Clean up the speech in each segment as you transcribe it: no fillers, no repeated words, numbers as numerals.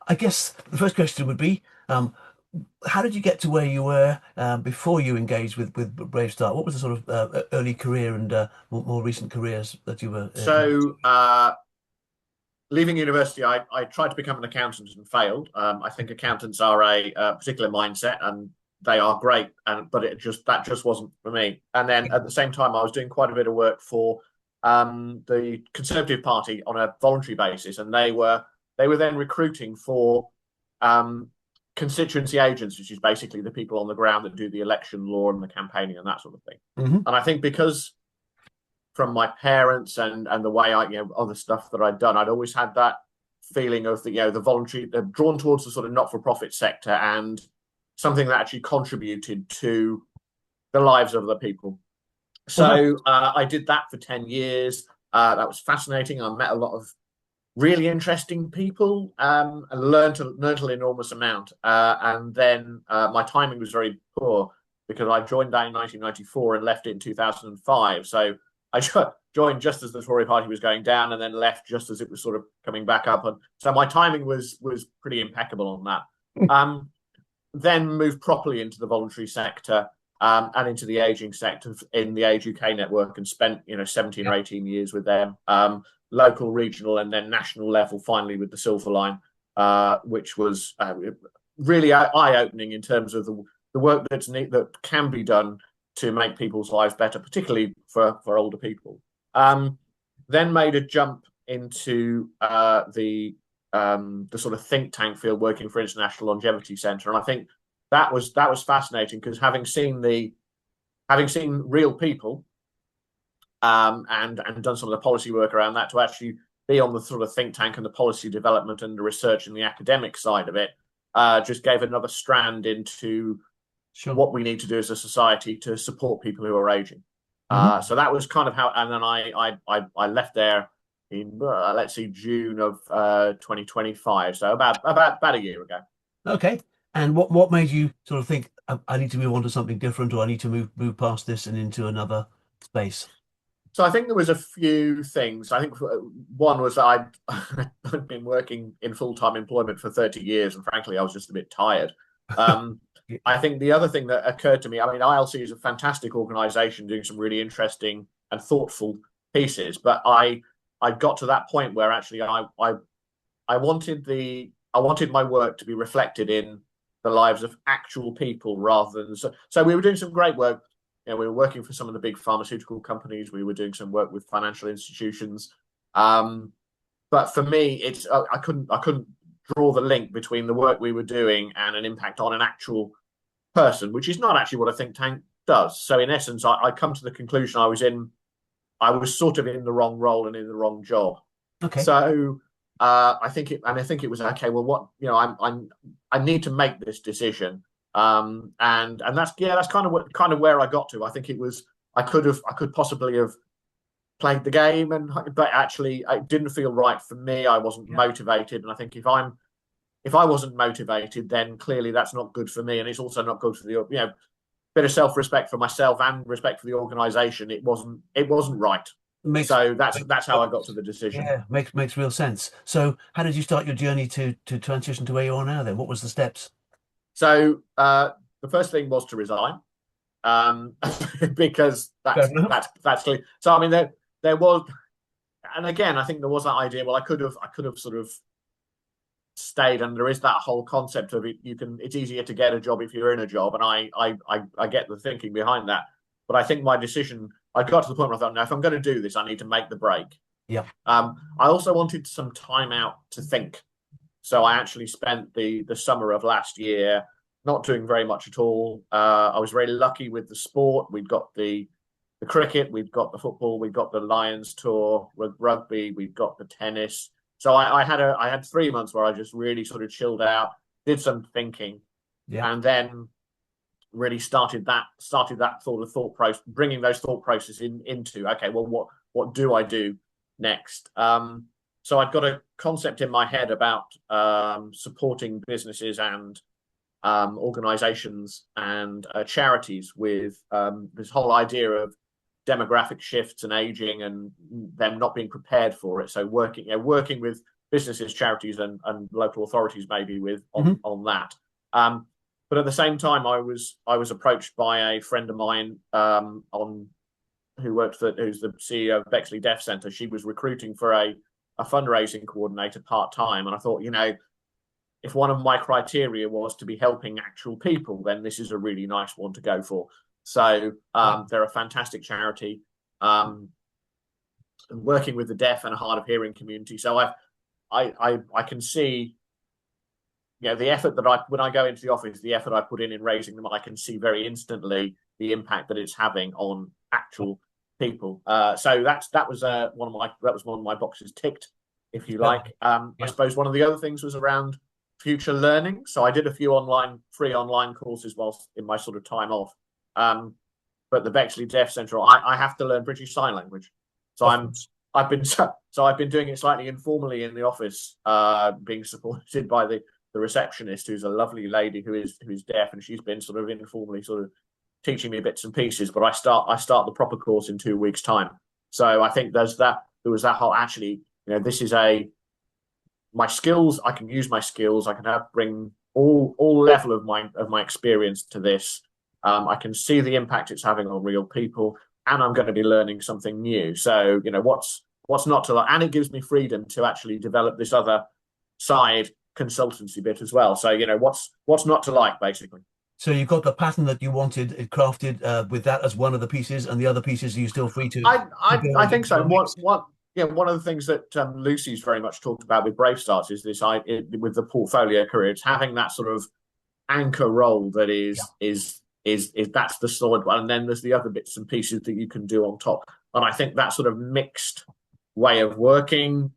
I guess the first question would be, how did you get to where you were before you engaged with Brave Start? What was the sort of early career and more recent careers that you were engaged So, leaving university, I tried to become an accountant and failed. I think accountants are a particular mindset, and they are great, but that just wasn't for me. And then at the same time, I was doing quite a bit of work for the Conservative Party on a voluntary basis, and they were then recruiting for um, constituency agents, which is basically the people on the ground that do the election law and the campaigning and that sort of thing. with? And I think because from my parents and the way other stuff that I'd done, I'd always had that feeling of the voluntary, drawn towards the sort of not-for-profit sector and something that actually contributed to the lives of the people. Well, that So I did that for 10 years. That was fascinating. I met a lot of really interesting people and learned an enormous amount. And then my timing was very poor because I joined that in 1994 and left it in 2005. So I joined just as the Tory party was going down and then left just as it was sort of coming back up. And so my timing was pretty impeccable on that. Um, then moved properly into the voluntary sector and into the aging sector in the Age UK network and spent 17 or yeah. 18 years with them, local, regional, and then national level. Finally, with the Silver Line, which was really eye-opening in terms of the work that can be done to make people's lives better, particularly for older people. Then made a jump into the sort of think tank field, working for International Longevity Centre, and I think that was fascinating because having seen real people and done some of the policy work around that, to actually be on the sort of think tank and the policy development and the research and the academic side of it just gave another strand into Sure. what we need to do as a society to support people who are aging. Hmm. So that was kind of how, and then I left there in let's see, June of 2025. So about a year ago. Okay. And what made you sort of think I need to move on to something different, or I need to move past this and into another space? So I think there was a few things. I think one was that I'd been working in full-time employment for 30 years, and frankly, I was just a bit tired. Um, I think the other thing that occurred to me, I mean, ILC is a fantastic organization doing some really interesting and thoughtful pieces, but I got to that point where actually I wanted my work to be reflected in the lives of actual people rather than so we were doing some great work. We were working for some of the big pharmaceutical companies. We were doing some work with financial institutions. But for me, I couldn't draw the link between the work we were doing and an impact on an actual person, which is not actually what a think tank does. So in essence, I come to the conclusion I was sort of in the wrong role and in the wrong job. Okay. So I think it was okay. Well, I need to make this decision, and that's kind of where I got to. I think it was I could possibly have played the game, but actually it didn't feel right for me. I wasn't Yeah. motivated, and I think if I wasn't motivated, then clearly that's not good for me, and it's also not good for the bit of self-respect for myself and respect for the organisation. It wasn't right. Makes So that's how I got to the decision. Yeah, makes real sense. So, how did you start your journey to transition to where you are now then? What was the steps? So the first thing was to resign, um, because Fair enough. that's clear. So I mean there was, and again I think there was that idea. Well, I could have sort of stayed, and there is that whole concept of it. It's easier to get a job if you're in a job, and I get the thinking behind that. But I think my decision, I got to the point where I thought, no, if I'm going to do this, I need to make the break. Yeah. I also wanted some time out to think. So I actually spent the summer of last year not doing very much at all. I was very lucky with the sport. We've got the cricket, we've got the football, we've got the Lions tour with rugby, we've got the tennis. So I had 3 months where I just really sort of chilled out, did some thinking, Yeah. and then really started that thought process, bringing those thought processes into okay, well, what do I do next? So I've got a concept in my head about supporting businesses and organizations and charities with this whole idea of demographic shifts and aging and them not being prepared for it. So working with businesses, charities, and local authorities maybe with Hmm. on that. But at the same time, I was approached by a friend of mine on who's the CEO of Bexley Deaf Centre. She was recruiting for a fundraising coordinator part time, and I thought, if one of my criteria was to be helping actual people, then this is a really nice one to go for. So they're a fantastic charity, working with the deaf and hard of hearing community. So I can see, the effort that when I go into the office, the effort I put in raising them, I can see very instantly the impact that it's having on actual people. So that was one of my boxes ticked, if you Yeah. like. I Yeah. suppose one of the other things was around future learning. So I did a few free online courses whilst in my sort of time off. But the Bexley Deaf Centre, I have to learn British Sign Language. So Of course. I've been doing it slightly informally in the office, being supported by the receptionist, who's a lovely lady who is deaf, and she's been sort of informally sort of teaching me bits and pieces. But I start the proper course in 2 weeks' time. So I think there was that whole, actually, this is my skills. I can use my skills. I can bring all level of my experience to this. I can see the impact it's having on real people, and I'm going to be learning something new. So what's not to like, and it gives me freedom to actually develop this other side consultancy bit as well. So what's not to like, basically. So you've got the pattern that you wanted it crafted with that as one of the pieces, and the other pieces are you still free to I build think so. your mix? One of the things that Lucy's very much talked about with Brave Starts is with the portfolio career. It's having that sort of anchor role that Yeah. is that's the solid one, and then there's the other bits and pieces that you can do on top. And I think that sort of mixed way of working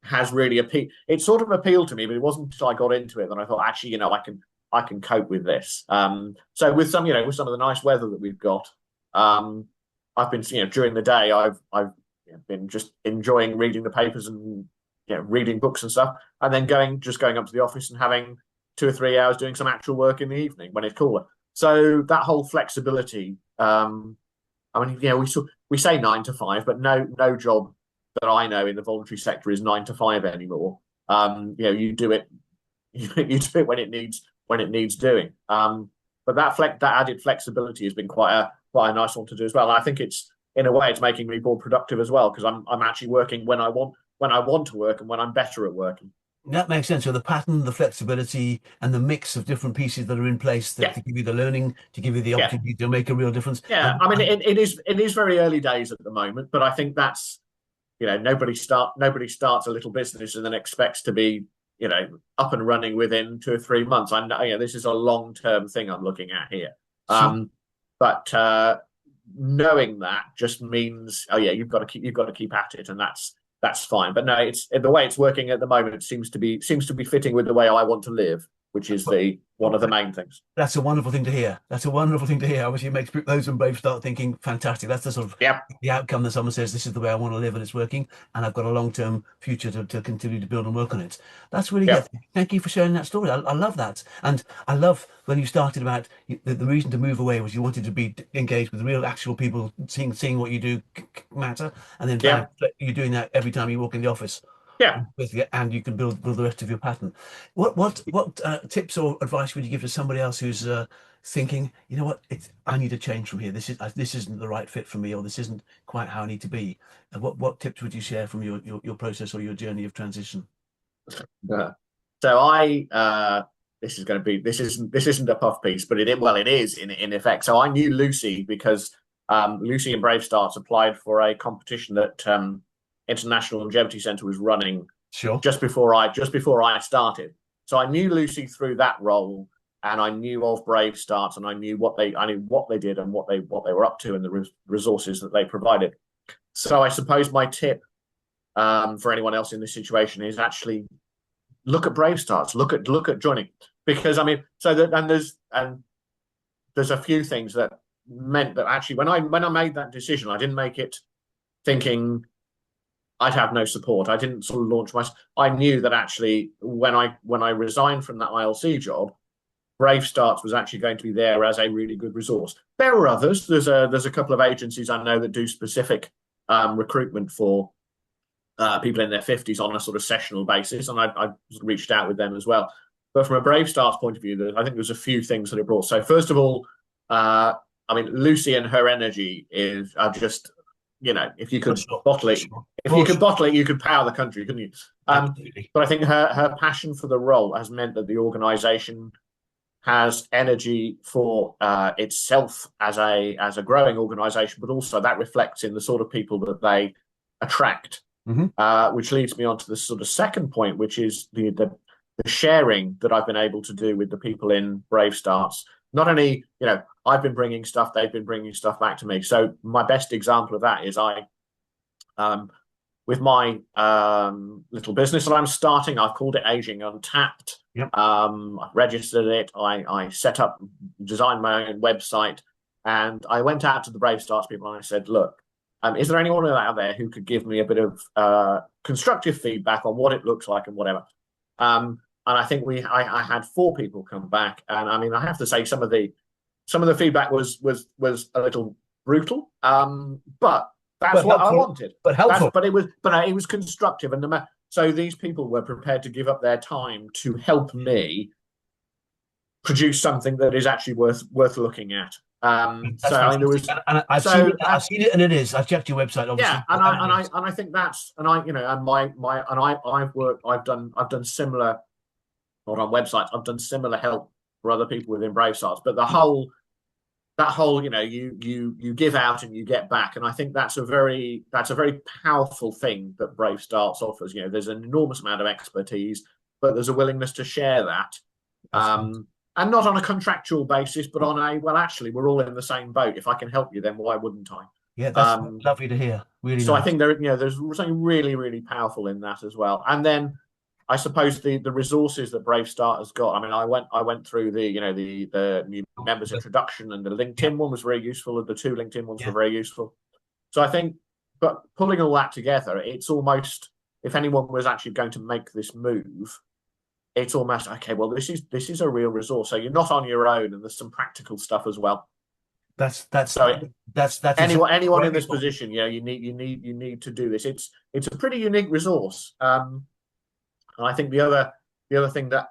has really appealed. It sort of appealed to me, but it wasn't until I got into it that I thought, actually, I can cope with this. So with some of the nice weather that we've got, I've been, during the day, I've been just enjoying reading the papers and reading books and stuff, and then going up to the office and having 2 or 3 hours doing some actual work in the evening when it's cooler. So that whole flexibility. I mean, we say 9 to 5, but no job that I know in the voluntary sector is 9 to 5 anymore. You do it, you do it when it needs doing. But that added flexibility has been quite a nice one to do as well. And I think in a way it's making me more productive as well, because I'm actually working when I want to work and when I'm better at working. That makes sense. So the pattern, the flexibility, and the mix of different pieces that are in place that Yeah, to give you the learning, to give you the yeah, opportunity to make a real difference. yeah. I mean, it is very early days at the moment, but I think that's nobody starts a little business and then expects to be up and running within 2 or 3 months. I know this is a long-term thing I'm looking at here. So But knowing that just means, oh yeah, you've got to keep at it, and that's fine. But no, it's the way it's working at the moment. It seems to be fitting with the way I want to live, which is the one of the main things. that's a wonderful thing to hear. That's a wonderful thing to hear. Obviously, it makes those and brave start thinking, fantastic. That's the sort of Yep, the outcome that someone says, this is the way I want to live and it's working, and I've got a long-term future to continue to build and work on it. That's really good. yep, Thank you for sharing that story. I love that. And I love when you started about the reason to move away was you wanted to be engaged with real actual people, seeing what you do matter, and then bam, yep, you're doing that every time you walk in the office. yeah. And you can build the rest of your pattern. What tips or advice would you give to somebody else who's thinking, you know what, I need a change from here. This isn't the right fit for me, or this isn't quite how I need to be. What tips would you share from your process or your journey of transition? Yeah. So this isn't a puff piece, but it is in effect. So I knew Lucy because Lucy and Brave Starts applied for a competition that International Longevity Centre was running Sure. just before I started. So I knew Lucy through that role, and I knew of Brave Starts, and I knew what they did and what they were up to, and the resources that they provided. So I suppose my tip for anyone else in this situation is actually look at Brave Starts, look at joining, because I mean, so that there's a few things that meant that actually when I made that decision, I didn't make it thinking I'd have no support. I didn't sort of launch my. I knew that actually when I resigned from that ILC job, Brave Starts was actually going to be there as a really good resource. There are others. There's a couple of agencies I know that do specific recruitment for people in their 50s on a sort of sessional basis, and I reached out with them as well. But from a Brave Starts point of view, I think there's a few things that it brought. So first of all, I mean, Lucy and her energy are just, if you For could sure. bottle For it, sure. if you For could sure. bottle it, you could power the country, couldn't you? Absolutely. But I think her passion for the role has meant that the organisation has energy for itself as a growing organisation, but also that reflects in the sort of people that they attract. Hmm. Which leads me on to the sort of second point, which is the sharing that I've been able to do with the people in Brave Starts. Not only, I've been bringing stuff, they've been bringing stuff back to me. So my best example of that is um, with my little business that I'm starting, I've called it Aging Untapped. Yep. I've registered it. I set up, designed my own website, and I went out to the Brave Starts people and I said, look, is there anyone out there who could give me a bit of constructive feedback on what it looks like and whatever? And I think I had 4 people come back, and I mean I have to say some of the feedback was a little brutal, but that's But what I helpful. wanted. But helpful. But it was constructive, and so these people were prepared to give up their time to help me produce something that is actually worth looking at. That's So I mean there fantastic. was And I've seen so it. I've seen it, and it is. I've checked your website, yeah, obviously, and and it is. I think that's and I and my and I've done similar, not on websites. I've done similar help for other people within Brave Starts, but that whole you give out and you get back, and I think that's a very powerful thing that Brave Starts offers. There's an enormous amount of expertise, but there's a willingness to share that, That's and not on a contractual basis, but on a, well, actually we're all in the same boat. If I can help you, then why wouldn't I? yeah. That's Um, lovely to hear. Really so I nice. think there's something really, really powerful in that as well. And then I suppose the resources that Brave Start has got. I mean, I went through the new members introduction, and the Yeah. LinkedIn one was very useful, and the 2 LinkedIn ones were Yeah. very useful. So I think, but pulling all that together, it's almost, if anyone was actually going to make this move, it's almost okay. Well, this is a real resource. So you're not on your own, and there's some practical stuff as well. That's that's So that's anyone exactly anyone what in this everyone. position, you need to do this. It's a pretty unique resource. And I think the other thing that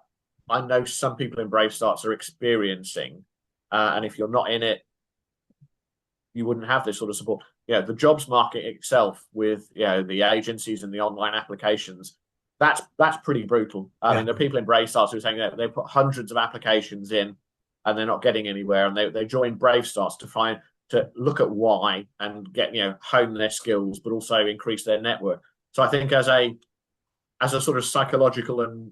I know some people in Brave Starts are experiencing, and if you're not in it, you wouldn't have this sort of support. Yeah, the jobs market itself, with the agencies and the online applications, that's pretty brutal. I Yeah. mean, the people in Brave Starts who are saying that they put hundreds of applications in and they're not getting anywhere, and they join Brave Starts to look at why and get hone their skills, but also increase their network. So I think as a sort of psychological and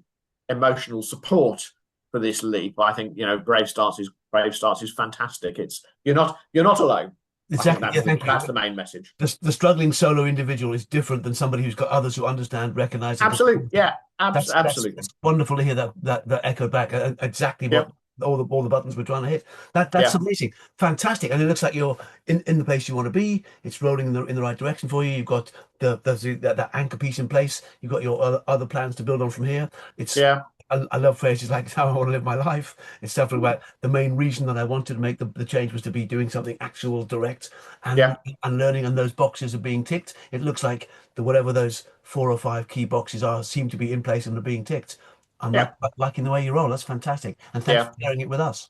emotional support for this leap, I think Brave Starts is fantastic. It's you're not alone. I think Exactly. that's Yeah. the Thank you. that's the main message. The struggling solo individual is different than somebody who's got others who understand, recognize, and Absolutely, yeah, that's absolutely, wonderful to hear that echoed back exactly yeah, what all the buttons we're trying to hit. That's yeah, amazing, fantastic, and it looks like you're in the place you want to be. It's rolling in the right direction for you. You've got that anchor piece in place. You've got your other plans to build on from here. It's yeah, I love phrases like how I want to live my life. It's stuff about the main reason that I wanted to make the change was to be doing something actual, direct, and yeah, and learning, and those boxes are being ticked. It looks like whatever those 4 or 5 key boxes are seem to be in place and are being ticked. I'm yeah, liking the way you roll. That's fantastic. And thanks yeah. for sharing it with us.